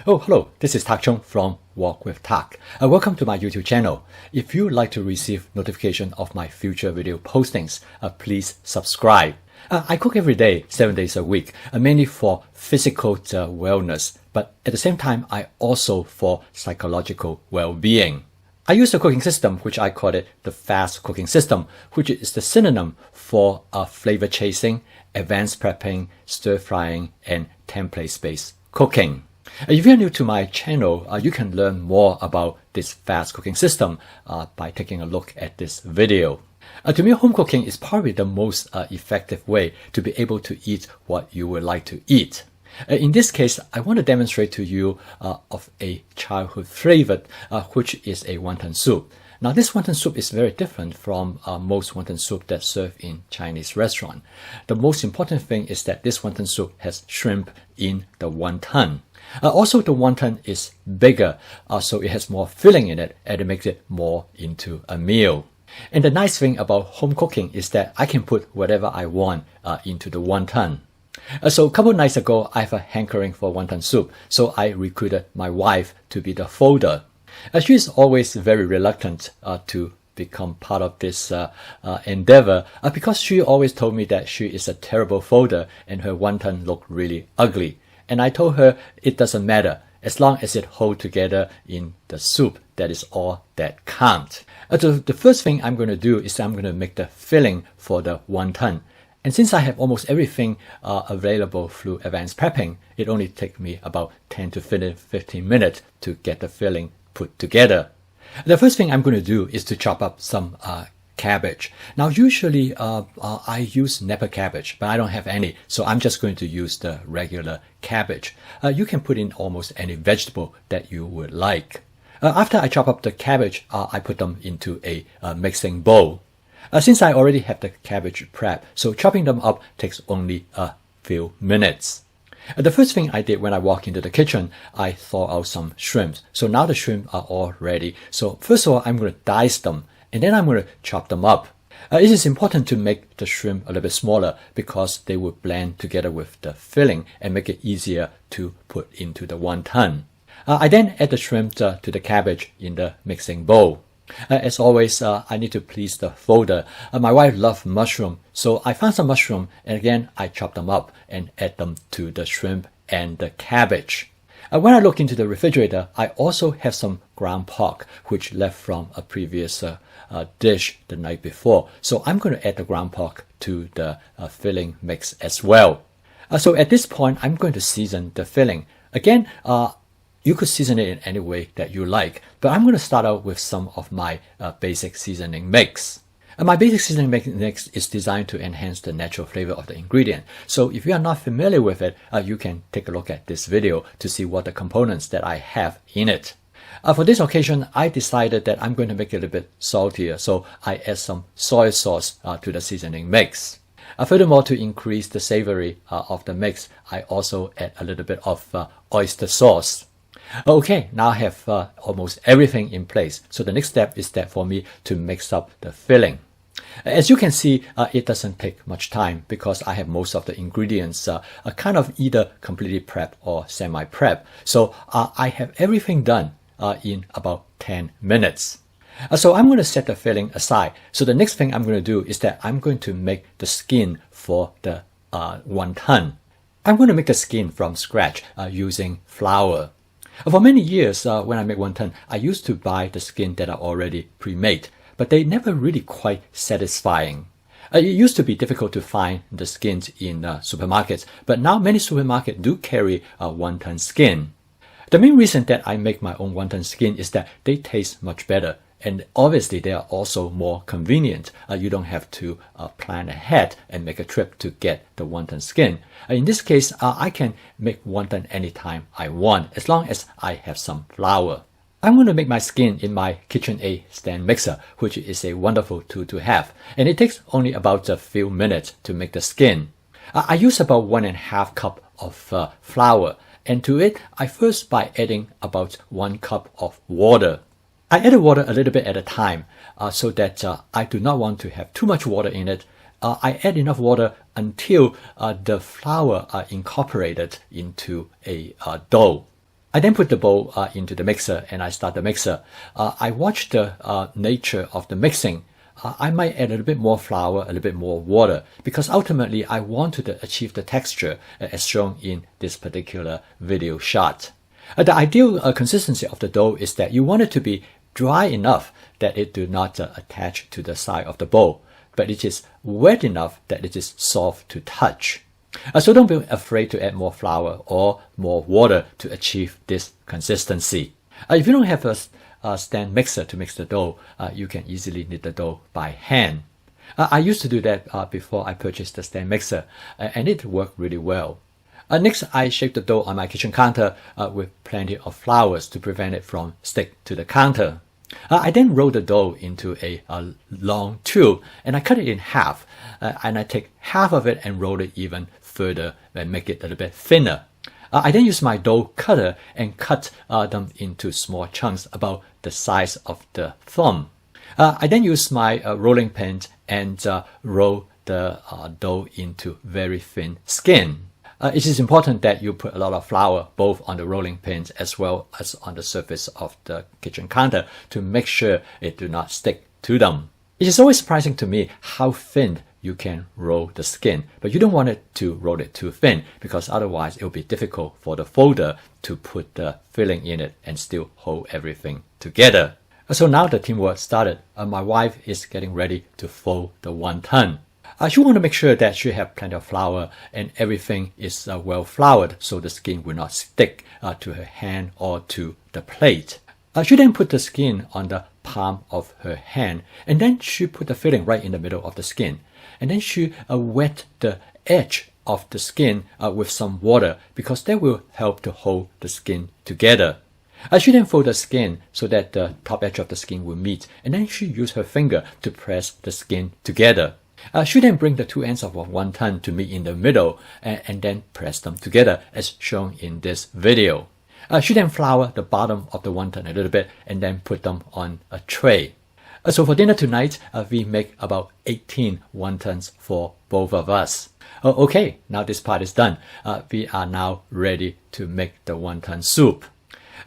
Oh, hello, this is Tak Chung from Walk with Tak. Welcome to my YouTube channel. If you'd like to receive notification of my future video postings, please subscribe. I cook every day, 7 days a week, mainly for physical wellness, but at the same time, I also for psychological well-being. I use a cooking system, which I call it the fast cooking system, which is the synonym for flavor chasing, advanced prepping, stir frying, and template-based cooking. If you're new to my channel, you can learn more about this fast cooking system by taking a look at this video. To me, home cooking is probably the most effective way to be able to eat what you would like to eat. In this case, I want to demonstrate to you of a childhood favorite, which is a wonton soup. Now, this wonton soup is very different from most wonton soup that's served in Chinese restaurant. The most important thing is that this wonton soup has shrimp in the wonton. Also, the wonton is bigger, so it has more filling in it, and it makes it more into a meal. And the nice thing about home cooking is that I can put whatever I want into the wonton. So a couple nights ago, I have a hankering for wonton soup, so I recruited my wife to be the folder. She is always very reluctant to become part of this endeavor because she always told me that she is a terrible folder and her wonton look really ugly. And I told her it doesn't matter. As long as it holds together in the soup, that is all that counts. So the first thing I'm going to do is I'm going to make the filling for the wonton. And since I have almost everything available through advanced prepping, it only takes me about 10 to 15 minutes to get the filling put together. The first thing I'm going to do is to chop up some cabbage. Now, usually I use Napa cabbage, but I don't have any, so I'm just going to use the regular cabbage. You can put in almost any vegetable that you would like. After I chop up the cabbage, I put them into a mixing bowl. Since I already have the cabbage prepped, so chopping them up takes only a few minutes. The first thing I did when I walked into the kitchen, I thawed out some shrimps. So now the shrimp are all ready. So first of all, I'm going to dice them, and then I'm going to chop them up. It is important to make the shrimp a little bit smaller because they will blend together with the filling and make it easier to put into the wonton. I then add the shrimp to the cabbage in the mixing bowl. As always, I need to please the folder. My wife loves mushroom, so I found some mushroom, and again, I chop them up and add them to the shrimp and the cabbage. When I look into the refrigerator, I also have some ground pork, which left from a previous dish the night before. So I'm going to add the ground pork to the filling mix as well. So at this point, I'm going to season the filling. Again, you could season it in any way that you like, but I'm going to start out with some of my basic seasoning mix. My basic seasoning mix is designed to enhance the natural flavor of the ingredient. So if you are not familiar with it, you can take a look at this video to see what the components that I have in it. For this occasion, I decided that I'm going to make it a little bit saltier, so I add some soy sauce to the seasoning mix. Furthermore, to increase the savory of the mix, I also add a little bit of oyster sauce. Okay, now I have almost everything in place. So the next step is that for me to mix up the filling. As you can see, it doesn't take much time because I have most of the ingredients kind of either completely prepped or semi-prepped. So I have everything done in about 10 minutes. So I'm going to set the filling aside. So the next thing I'm going to do is that I'm going to make the skin for the wonton. I'm going to make the skin from scratch using flour. For many years, when I make wonton, I used to buy the skin that are already pre-made, but they never really quite satisfying. It used to be difficult to find the skins in supermarkets, but now many supermarkets do carry wonton skin. The main reason that I make my own wonton skin is that they taste much better, and obviously they are also more convenient. You don't have to plan ahead and make a trip to get the wonton skin. In this case, I can make wonton anytime I want, as long as I have some flour. I'm going to make my skin in my KitchenAid stand mixer, which is a wonderful tool to have, and it takes only about a few minutes to make the skin. I use about 1.5 cups of flour, and to it, I first by adding about 1 cup of water. I add the water a little bit at a time so that I do not want to have too much water in it. I add enough water until the flour are incorporated into a dough. I then put the bowl into the mixer and I start the mixer. I watch the nature of the mixing. I might add a little bit more flour, a little bit more water, because ultimately I want to achieve the texture as shown in this particular video shot. The ideal consistency of the dough is that you want it to be dry enough that it do not attach to the side of the bowl, but it is wet enough that it is soft to touch. So don't be afraid to add more flour or more water to achieve this consistency. If you don't have a stand mixer to mix the dough, you can easily knead the dough by hand. I used to do that before I purchased the stand mixer, and it worked really well. Next, I shape the dough on my kitchen counter with plenty of flours to prevent it from stick to the counter. I then roll the dough into a long tube and I cut it in half, and I take half of it and roll it even further and make it a little bit thinner. I then use my dough cutter and cut them into small chunks about the size of the thumb. I then use my rolling pin and roll the dough into very thin skin. It is important that you put a lot of flour both on the rolling pins as well as on the surface of the kitchen counter to make sure it do not stick to them. It is always surprising to me how thin you can roll the skin, but you don't want it to roll it too thin because otherwise it will be difficult for the folder to put the filling in it and still hold everything together. So now the teamwork started. My wife is getting ready to fold the wonton. She want to make sure that she have plenty of flour and everything is well floured so the skin will not stick to her hand or to the plate. She then put the skin on the palm of her hand and then she put the filling right in the middle of the skin. And then she wet the edge of the skin with some water because that will help to hold the skin together. She then fold the skin so that the top edge of the skin will meet and then she used her finger to press the skin together. She then bring the two ends of a wonton to meet in the middle and then press them together as shown in this video. She then flour the bottom of the wonton a little bit and then put them on a tray. So for dinner tonight, we make about 18 wontons for both of us. Okay, now this part is done. We are now ready to make the wonton soup.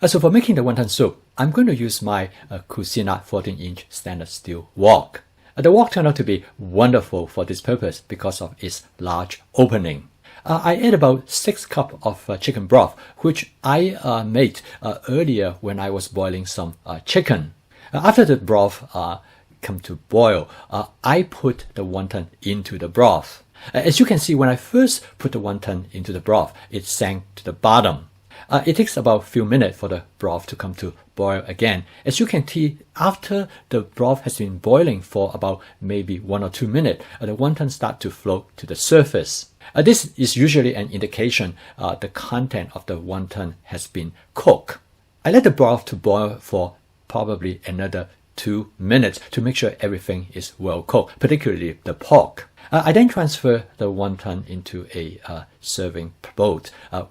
So for making the wonton soup, I'm going to use my Cuisinart 14-inch stainless steel wok. The wok turned out to be wonderful for this purpose because of its large opening. I add about 6 cups of chicken broth, which I made earlier when I was boiling some chicken. After the broth come to boil, I put the wonton into the broth. As you can see, when I first put the wonton into the broth, it sank to the bottom. It takes about a few minutes for the broth to come to boil again. As you can see, after the broth has been boiling for about maybe 1 or 2 minutes, the wonton start to float to the surface. This is usually an indication the content of the wonton has been cooked. I let the broth to boil for probably another 2 minutes to make sure everything is well cooked, particularly the pork. I then transfer the wonton into a serving bowl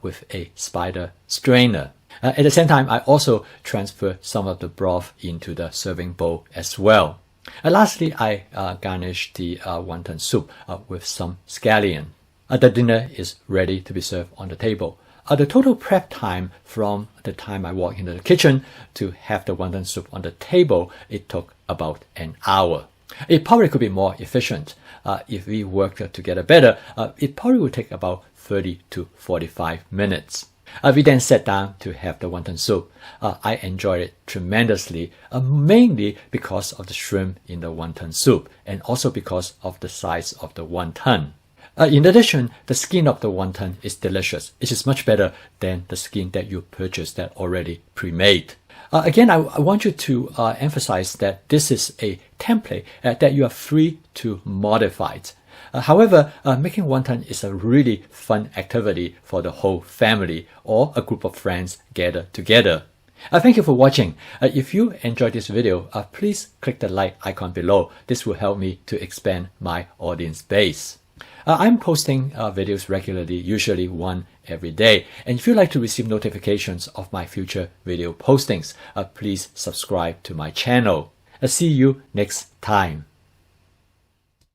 with a spider strainer. At the same time, I also transfer some of the broth into the serving bowl as well. Lastly, I garnish the wonton soup with some scallion. The dinner is ready to be served on the table. The total prep time from the time I walk into the kitchen to have the wonton soup on the table, it took about an hour. It probably could be more efficient. If we work together better, it probably would take about 30 to 45 minutes. We then sat down to have the wonton soup. I enjoyed it tremendously, mainly because of the shrimp in the wonton soup and also because of the size of the wonton. In addition, the skin of the wonton is delicious. It is much better than the skin that you purchased that already pre-made. Again, I want you to emphasize that this is a template that you are free to modify it. However, making wonton is a really fun activity for the whole family or a group of friends gathered together. Thank you for watching. If you enjoyed this video, please click the like icon below. This will help me to expand my audience base. I'm posting videos regularly, usually one every day. And if you'd like to receive notifications of my future video postings, please subscribe to my channel. See you next time.